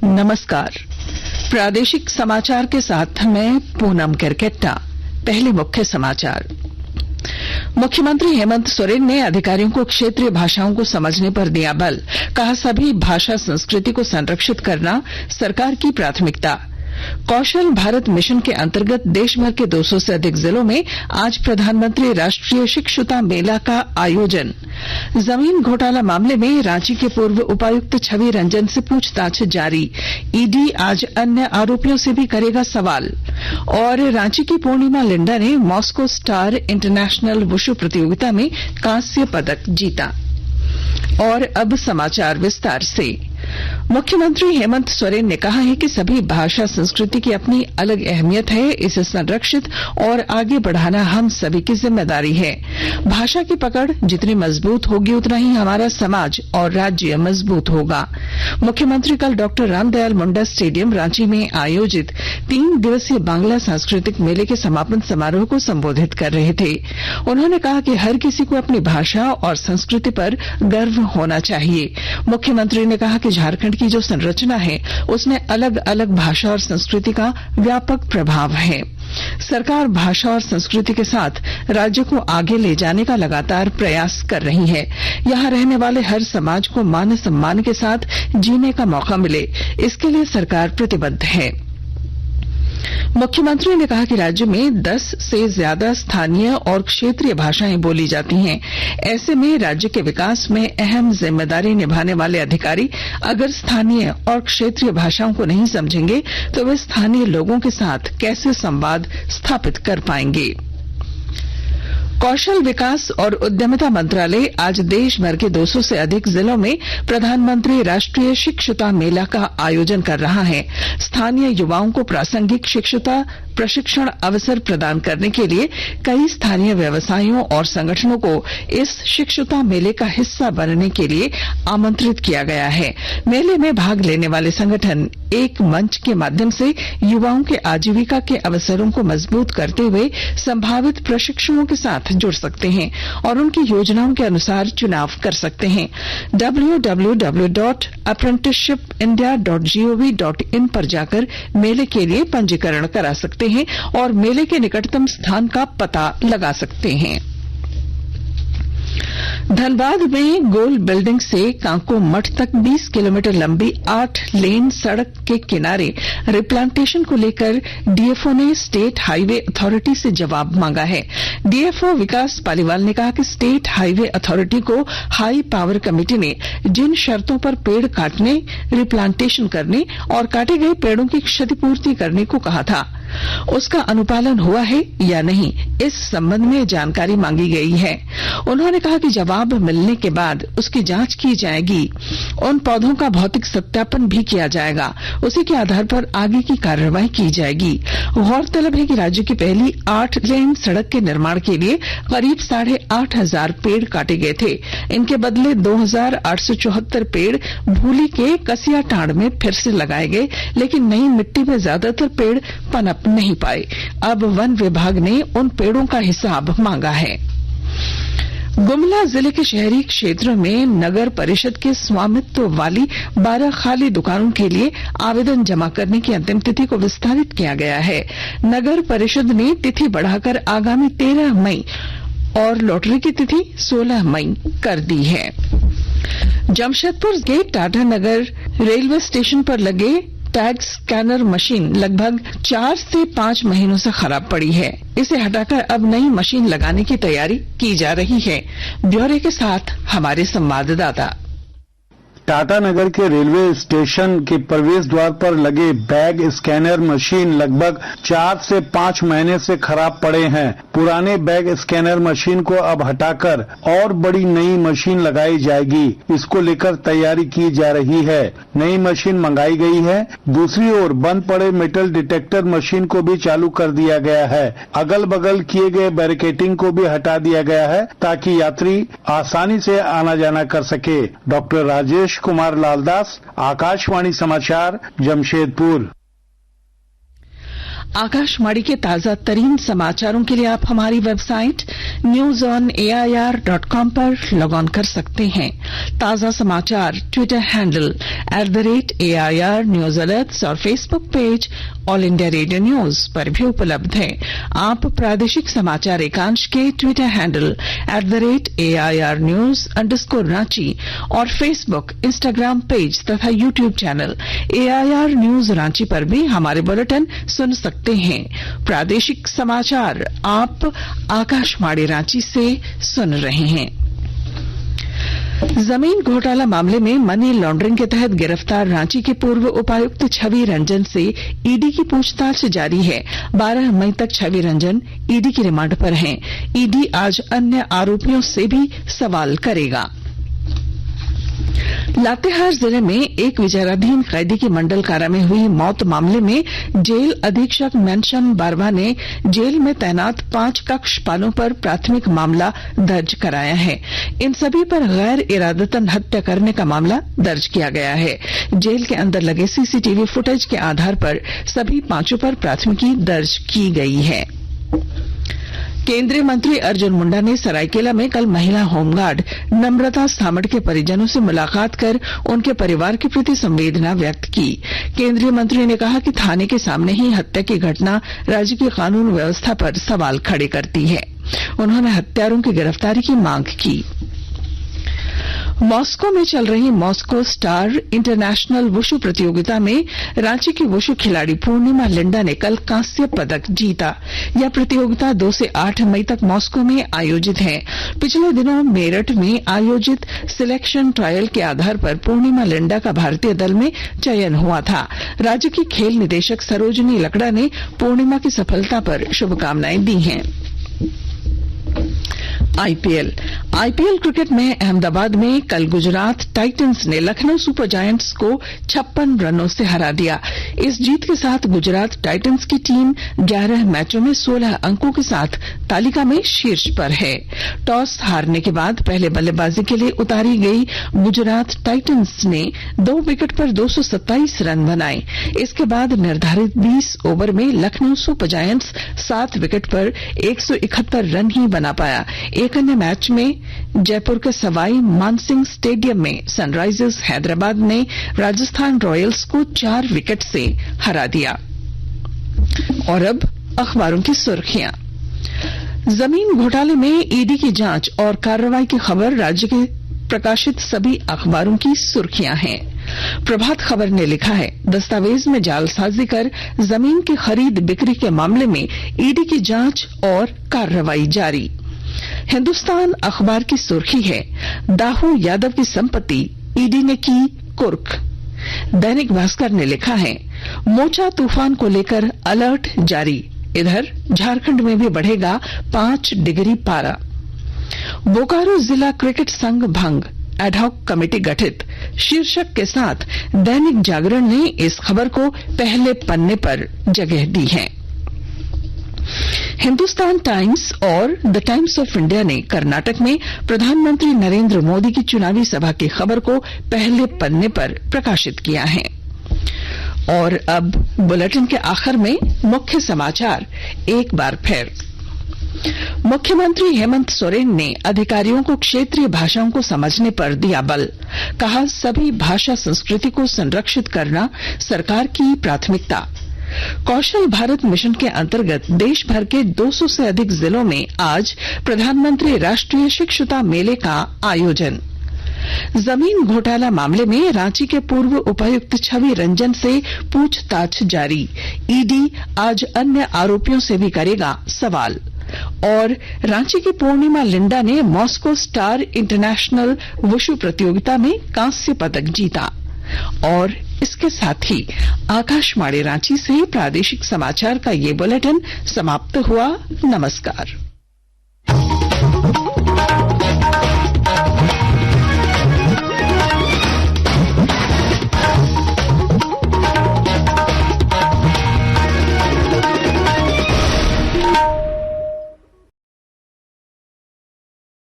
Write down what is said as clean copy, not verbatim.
नमस्कार। प्रादेशिक समाचार के साथ मैं पूनम केरकेट्टा। पहले मुख्य समाचार। मुख्यमंत्री हेमंत सोरेन ने अधिकारियों को क्षेत्रीय भाषाओं को समझने पर दिया बल। कहा, सभी भाषा संस्कृति को संरक्षित करना सरकार की प्राथमिकता। कौशल भारत मिशन के अंतर्गत देश भर के 200 से अधिक जिलों में आज प्रधानमंत्री राष्ट्रीय शिक्षुता मेला का आयोजन। जमीन घोटाला मामले में रांची के पूर्व उपायुक्त छवि रंजन से पूछताछ जारी। ईडी आज अन्य आरोपियों से भी करेगा सवाल। और रांची की पूर्णिमा लिंडा ने मॉस्को स्टार इंटरनेशनल वुशु प्रतियोगिता में कांस्य पदक जीता। और अब समाचार विस्तार से। मुख्यमंत्री हेमंत सोरेन ने कहा है कि सभी भाषा संस्कृति की अपनी अलग अहमियत है। इसे संरक्षित और आगे बढ़ाना हम सभी की जिम्मेदारी है। भाषा की पकड़ जितनी मजबूत होगी उतना ही हमारा समाज और राज्य मजबूत होगा। मुख्यमंत्री कल डॉक्टर रामदयाल मुंडा स्टेडियम रांची में आयोजित 3 दिवसीय बांग्ला सांस्कृतिक मेले के समापन समारोह को संबोधित कर रहे थे। उन्होंने कहा कि हर किसी को अपनी भाषा और संस्कृति पर गर्व होना चाहिए। मुख्यमंत्री ने कहा कि झारखंड की जो संरचना है उसमें अलग अलग भाषा और संस्कृति का व्यापक प्रभाव है। सरकार भाषा और संस्कृति के साथ राज्य को आगे ले जाने का लगातार प्रयास कर रही है। यहां रहने वाले हर समाज को मान सम्मान के साथ जीने का मौका मिले, इसके लिए सरकार प्रतिबद्ध है। मुख्यमंत्री ने कहा कि राज्य में 10 से ज्यादा स्थानीय और क्षेत्रीय भाषाएं बोली जाती हैं। ऐसे में राज्य के विकास में अहम जिम्मेदारी निभाने वाले अधिकारी अगर स्थानीय और क्षेत्रीय भाषाओं को नहीं समझेंगे तो वे स्थानीय लोगों के साथ कैसे संवाद स्थापित कर पाएंगे। कौशल विकास और उद्यमिता मंत्रालय आज देश भर के 200 से अधिक जिलों में प्रधानमंत्री राष्ट्रीय शिक्षुता मेला का आयोजन कर रहा है। स्थानीय युवाओं को प्रासंगिक शिक्षुता प्रशिक्षण अवसर प्रदान करने के लिए कई स्थानीय व्यवसायों और संगठनों को इस शिक्षुता मेले का हिस्सा बनने के लिए आमंत्रित किया गया है। मेले में भाग लेने वाले संगठन एक मंच के माध्यम से युवाओं के आजीविका के अवसरों को मजबूत करते हुए संभावित प्रशिक्षुओं के साथ जुड़ सकते हैं और उनकी योजनाओं के अनुसार चुनाव कर सकते हैं। www.apprenticeshipindia.gov.in पर जाकर मेले के लिए पंजीकरण करा सकते हैं और मेले के निकटतम स्थान का पता लगा सकते हैं। धनबाद में गोल बिल्डिंग से कांको मठ तक 20 किलोमीटर लंबी 8 लेन सड़क के किनारे रिप्लांटेशन को लेकर डीएफओ ने स्टेट हाईवे अथॉरिटी से जवाब मांगा है। डीएफओ विकास पालीवाल ने कहा कि स्टेट हाईवे अथॉरिटी को हाई पावर कमेटी ने जिन शर्तों पर पेड़ काटने, रिप्लांटेशन करने और काटे गए पेड़ों की क्षतिपूर्ति करने को कहा था, उसका अनुपालन हुआ है या नहीं, इस संबंध में जानकारी मांगी गई है। उन्होंने कहा कि जवाब मिलने के बाद उसकी जांच की जाएगी। उन पौधों का भौतिक सत्यापन भी किया जाएगा, उसी के आधार पर आगे की कार्रवाई की जाएगी। गौरतलब है कि राज्य की पहली 8 लेन सड़क के निर्माण के लिए करीब 8,500 पेड़ काटे गए थे। इनके बदले 2,874 पेड़ भूली के कसिया टांड में फिर से लगाए गए, लेकिन नई मिट्टी में ज्यादातर पेड़ पनप नहीं पाए। अब वन विभाग ने उन पेड़ों का हिसाब मांगा है। गुमला जिले के शहरी क्षेत्रों में नगर परिषद के स्वामित्व वाली 12 खाली दुकानों के लिए आवेदन जमा करने की अंतिम तिथि को विस्तारित किया गया है। नगर परिषद ने तिथि बढ़ाकर आगामी 13 मई और लॉटरी की तिथि 16 मई कर दी है। जमशेदपुर के टाटा नगर रेलवे स्टेशन पर लगे टैग स्कैनर मशीन लगभग 4 से 5 महीनों से खराब पड़ी है। इसे हटाकर अब नई मशीन लगाने की तैयारी की जा रही है। ब्यौरे के साथ हमारे संवाददाता। टाटा नगर के रेलवे स्टेशन के प्रवेश द्वार पर लगे बैग स्कैनर मशीन लगभग 4 से 5 महीने से खराब पड़े हैं। पुराने बैग स्कैनर मशीन को अब हटाकर और बड़ी नई मशीन लगाई जाएगी। इसको लेकर तैयारी की जा रही है। नई मशीन मंगाई गई है। दूसरी ओर बंद पड़े मेटल डिटेक्टर मशीन को भी चालू कर दिया गया है। अगल बगल किए गए बैरिकेटिंग को भी हटा दिया गया है ताकि यात्री आसानी से आना जाना कर सके। डॉक्टर राजेश कुमार लालदास, आकाशवाणी समाचार, जमशेदपुर। आकाशवाणी के ताजा तरीन समाचारों के लिए आप हमारी वेबसाइट newsonair.com पर लॉग ऑन कर सकते हैं। ताजा समाचार Twitter handle @AIR news alerts और Facebook page all India radio news पर भी उपलब्ध है। आप प्रादेशिक समाचार एकांश के Twitter handle @AIR news _Ranchi और फेसबुक, इंस्टाग्राम पेज तथा YouTube channel AIR news Ranchi पर भी हमारे बुलेटिन सुन सकते हैं। प्रादेशिक समाचार आप आकाशवाणी रांची से सुन रहे हैं। जमीन घोटाला मामले में मनी लॉन्ड्रिंग के तहत गिरफ्तार रांची के पूर्व उपायुक्त छवि रंजन से ईडी की पूछताछ जारी है। 12 मई तक छवि रंजन ईडी की रिमांड पर हैं। ईडी आज अन्य आरोपियों से भी सवाल करेगा। लातेहार जिले में एक विचाराधीन कैदी की मंडल कारा में हुई मौत मामले में जेल अधीक्षक मेंशन बारवा ने जेल में तैनात 5 कक्षपालों पर प्राथमिक मामला दर्ज कराया है। इन सभी पर गैर इरादतन हत्या करने का मामला दर्ज किया गया है। जेल के अंदर लगे सीसीटीवी फुटेज के आधार पर सभी 5 पर प्राथमिकी दर्ज की गई है। केंद्रीय मंत्री अर्जुन मुंडा ने सरायकेला में कल महिला होमगार्ड नम्रता सामड़ के परिजनों से मुलाकात कर उनके परिवार के प्रति संवेदना व्यक्त की। केंद्रीय मंत्री ने कहा कि थाने के सामने ही हत्या की घटना राज्य की कानून व्यवस्था पर सवाल खड़े करती है। उन्होंने हत्यारों की गिरफ्तारी की मांग की। मॉस्को में चल रही मॉस्को स्टार इंटरनेशनल वुशु प्रतियोगिता में रांची की वुशु खिलाड़ी पूर्णिमा लिंडा ने कल कांस्य पदक जीता। यह प्रतियोगिता 2 से 8 मई तक मॉस्को में आयोजित है। पिछले दिनों मेरठ में आयोजित सिलेक्शन ट्रायल के आधार पर पूर्णिमा लिंडा का भारतीय दल में चयन हुआ था। राज्य की खेल निदेशक सरोजनी लकड़ा ने पूर्णिमा की सफलता पर शुभकामनाएं दी हैं। आईपीएल क्रिकेट में अहमदाबाद में कल गुजरात टाइटंस ने लखनऊ सुपर जायंट्स को 56 रनों से हरा दिया। इस जीत के साथ गुजरात टाइटंस की टीम 11 मैचों में 16 अंकों के साथ तालिका में शीर्ष पर है। टॉस हारने के बाद पहले बल्लेबाजी के लिए उतारी गई गुजरात टाइटंस ने 2 विकेट पर 227 रन बनाए। इसके बाद निर्धारित 20 ओवर में लखनऊ सुपर जायंट्स 7 विकेट पर 171 रन ही बना पाया। एक अन्य मैच में जयपुर के सवाई मानसिंह स्टेडियम में सनराइजर्स हैदराबाद ने राजस्थान रॉयल्स को 4 विकेट से हरा दिया। और अब अखबारों की सुर्खियां। जमीन घोटाले में ईडी की जांच और कार्रवाई की खबर राज्य के प्रकाशित सभी अखबारों की सुर्खियां हैं। प्रभात खबर ने लिखा है, दस्तावेज में जालसाजी कर जमीन की खरीद बिक्री के मामले में ईडी की जांच और कार्रवाई जारी। हिंदुस्तान अखबार की सुर्खी है, दाहू यादव की संपत्ति ईडी ने की कुर्क। दैनिक भास्कर ने लिखा है, मोचा तूफान को लेकर अलर्ट जारी। इधर झारखंड में भी बढ़ेगा 5 डिग्री पारा। बोकारो जिला क्रिकेट संघ भंग, एडहॉक कमेटी गठित शीर्षक के साथ दैनिक जागरण ने इस खबर को पहले पन्ने पर जगह दी है। हिंदुस्तान टाइम्स और द टाइम्स ऑफ इंडिया ने कर्नाटक में प्रधानमंत्री नरेंद्र मोदी की चुनावी सभा की खबर को पहले पन्ने पर प्रकाशित किया है। और अब बुलेटिन के आखिर में मुख्य समाचार एक बार फिर। मुख्यमंत्री हेमंत सोरेन ने अधिकारियों को क्षेत्रीय भाषाओं को समझने पर दिया बल। कहा, सभी भाषा संस्कृति को संरक्षित करना सरकार की प्राथमिकता। कौशल भारत मिशन के अंतर्गत देश भर के 200 से अधिक जिलों में आज प्रधानमंत्री राष्ट्रीय शिक्षुता मेले का आयोजन। जमीन घोटाला मामले में रांची के पूर्व उपायुक्त छवि रंजन से पूछताछ जारी। ईडी आज अन्य आरोपियों से भी करेगा सवाल। और रांची की पूर्णिमा लिंडा ने मॉस्को स्टार इंटरनेशनल वुशु प्रतियोगिता में कांस्य पदक जीता। और इसके साथ ही आकाशवाणी रांची से प्रादेशिक समाचार का ये बुलेटिन समाप्त हुआ। नमस्कार।